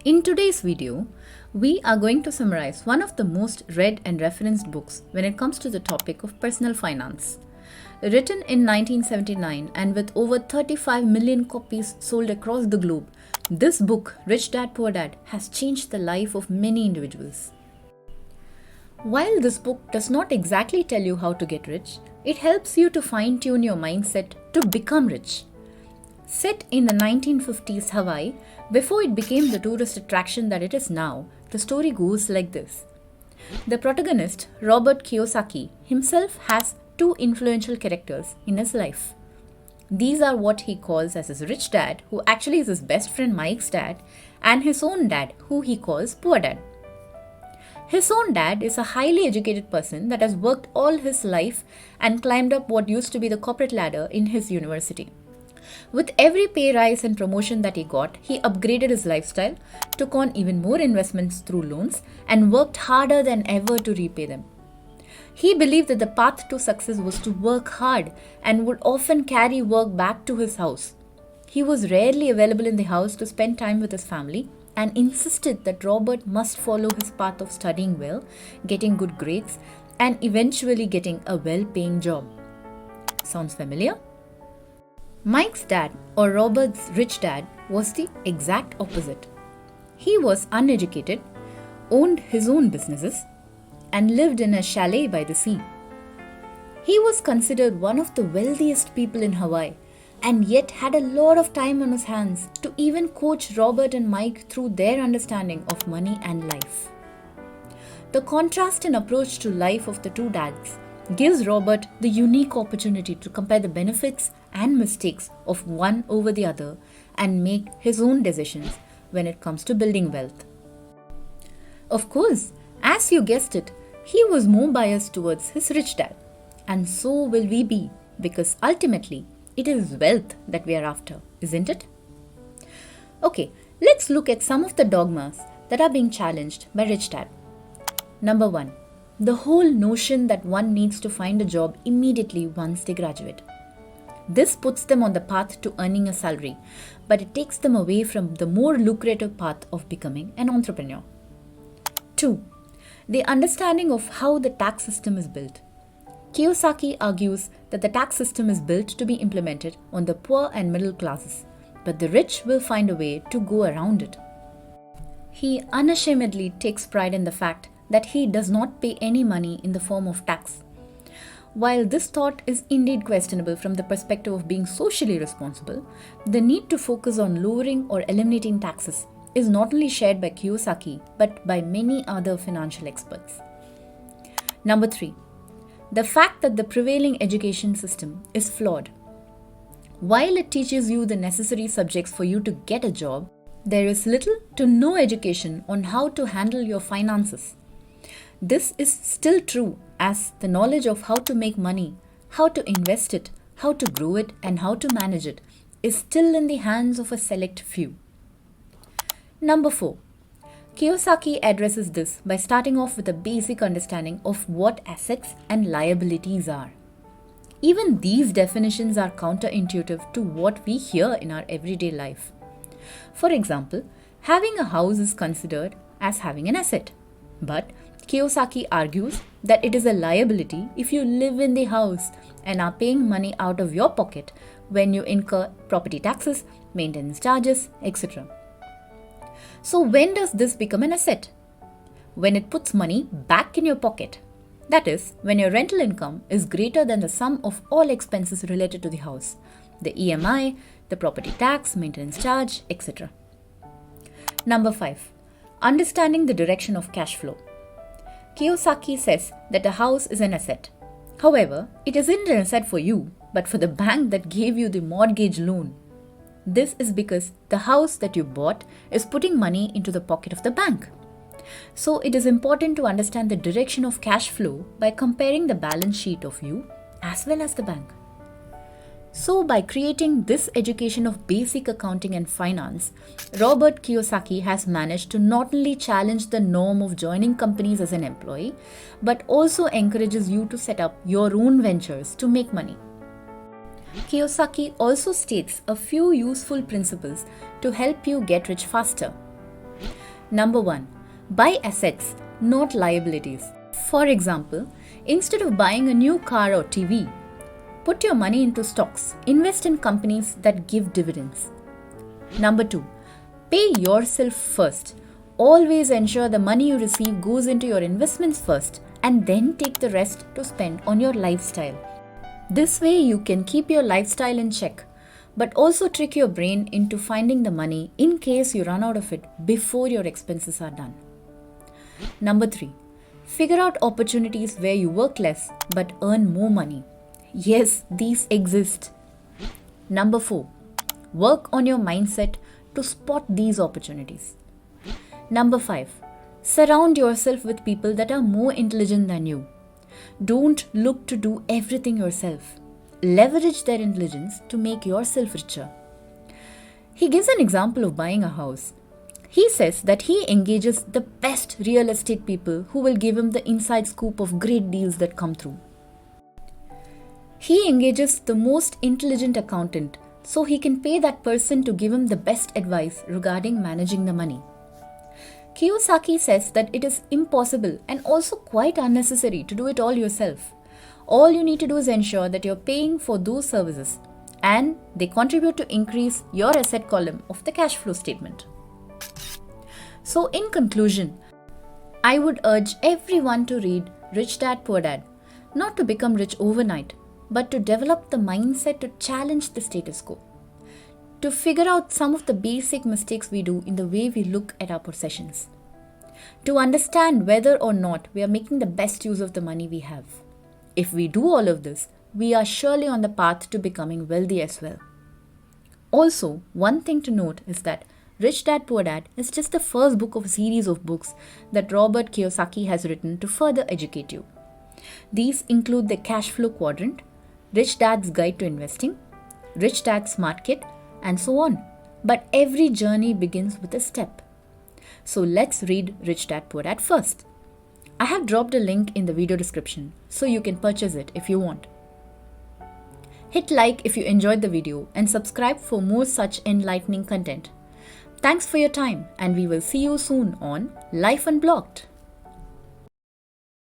In today's video, we are going to summarize one of the most read and referenced books when it comes to the topic of personal finance. Written in 1979 and with over 35 million copies sold across the globe, this book, Rich Dad Poor Dad, has changed the life of many individuals. While this book does not exactly tell you how to get rich, it helps you to fine-tune your mindset to become rich. Set in the 1950s Hawaii, before it became the tourist attraction that it is now, the story goes like this. The protagonist, Robert Kiyosaki, himself has two influential characters in his life. These are what he calls as his rich dad, who actually is his best friend Mike's dad, and his own dad, who he calls poor dad. His own dad is a highly educated person that has worked all his life and climbed up what used to be the corporate ladder in his university. With every pay rise and promotion that he got, he upgraded his lifestyle, took on even more investments through loans, and worked harder than ever to repay them. He believed that the path to success was to work hard and would often carry work back to his house. He was rarely available in the house to spend time with his family and insisted that Robert must follow his path of studying well, getting good grades, and eventually getting a well-paying job. Sounds familiar? Mike's dad, or Robert's rich dad, was the exact opposite. He was uneducated, owned his own businesses, and lived in a chalet by the sea. He was considered one of the wealthiest people in Hawaii, and yet had a lot of time on his hands to even coach Robert and Mike through their understanding of money and life. The contrast in approach to life of the two dads gives Robert the unique opportunity to compare the benefits and mistakes of one over the other and make his own decisions when it comes to building wealth. Of course, as you guessed it, he was more biased towards his rich dad, and so will we be, because ultimately it is wealth that we are after, isn't it? Okay, let's look at some of the dogmas that are being challenged by rich dad. Number 1. The whole notion that one needs to find a job immediately once they graduate. This puts them on the path to earning a salary, but it takes them away from the more lucrative path of becoming an entrepreneur. 2. The understanding of how the tax system is built. Kiyosaki argues that the tax system is built to be implemented on the poor and middle classes, but the rich will find a way to go around it. He unashamedly takes pride in the fact that he does not pay any money in the form of tax. While this thought is indeed questionable from the perspective of being socially responsible, the need to focus on lowering or eliminating taxes is not only shared by Kiyosaki but by many other financial experts. Number 3. The fact that the prevailing education system is flawed. While it teaches you the necessary subjects for you to get a job, there is little to no education on how to handle your finances. This is still true, as the knowledge of how to make money, how to invest it, how to grow it, and how to manage it is still in the hands of a select few. Number 4. Kiyosaki addresses this by starting off with a basic understanding of what assets and liabilities are. Even these definitions are counterintuitive to what we hear in our everyday life. For example, having a house is considered as having an asset, but Kiyosaki argues that it is a liability if you live in the house and are paying money out of your pocket when you incur property taxes, maintenance charges, etc. So when does this become an asset? When it puts money back in your pocket. That is, when your rental income is greater than the sum of all expenses related to the house, the EMI, the property tax, maintenance charge, etc. Number 5. Understanding the direction of cash flow. Kiyosaki says that a house is an asset. However, it isn't an asset for you, but for the bank that gave you the mortgage loan. This is because the house that you bought is putting money into the pocket of the bank. So it is important to understand the direction of cash flow by comparing the balance sheet of you as well as the bank. So by creating this education of basic accounting and finance, Robert Kiyosaki has managed to not only challenge the norm of joining companies as an employee, but also encourages you to set up your own ventures to make money. Kiyosaki also states a few useful principles to help you get rich faster. Number 1. Buy assets, not liabilities. For example, instead of buying a new car or TV, put your money into stocks. Invest in companies that give dividends. Number 2. Pay yourself first. Always ensure the money you receive goes into your investments first and then take the rest to spend on your lifestyle. This way you can keep your lifestyle in check, but also trick your brain into finding the money in case you run out of it before your expenses are done. Number 3. Figure out opportunities where you work less but earn more money. Yes, these exist. Number 4. Work on your mindset to spot these opportunities. Number 5. Surround yourself with people that are more intelligent than you. Don't look to do everything yourself. Leverage their intelligence to make yourself richer. He gives an example of buying a house. He says that he engages the best real estate people who will give him the inside scoop of great deals that come through. He engages the most intelligent accountant so he can pay that person to give him the best advice regarding managing the money. Kiyosaki says that it is impossible and also quite unnecessary to do it all yourself. All you need to do is ensure that you're paying for those services and they contribute to increase your asset column of the cash flow statement. So in conclusion, I would urge everyone to read Rich Dad Poor Dad, not to become rich overnight, but to develop the mindset to challenge the status quo, to figure out some of the basic mistakes we do in the way we look at our possessions, to understand whether or not we are making the best use of the money we have. If we do all of this, we are surely on the path to becoming wealthy as well. Also, one thing to note is that Rich Dad Poor Dad is just the first book of a series of books that Robert Kiyosaki has written to further educate you. These include the Cash Flow Quadrant, Rich Dad's Guide to Investing, Rich Dad's Smart Kit, and so on. But every journey begins with a step. So let's read Rich Dad Poor Dad first. I have dropped a link in the video description so you can purchase it if you want. Hit like if you enjoyed the video and subscribe for more such enlightening content. Thanks for your time and we will see you soon on Life Unblocked.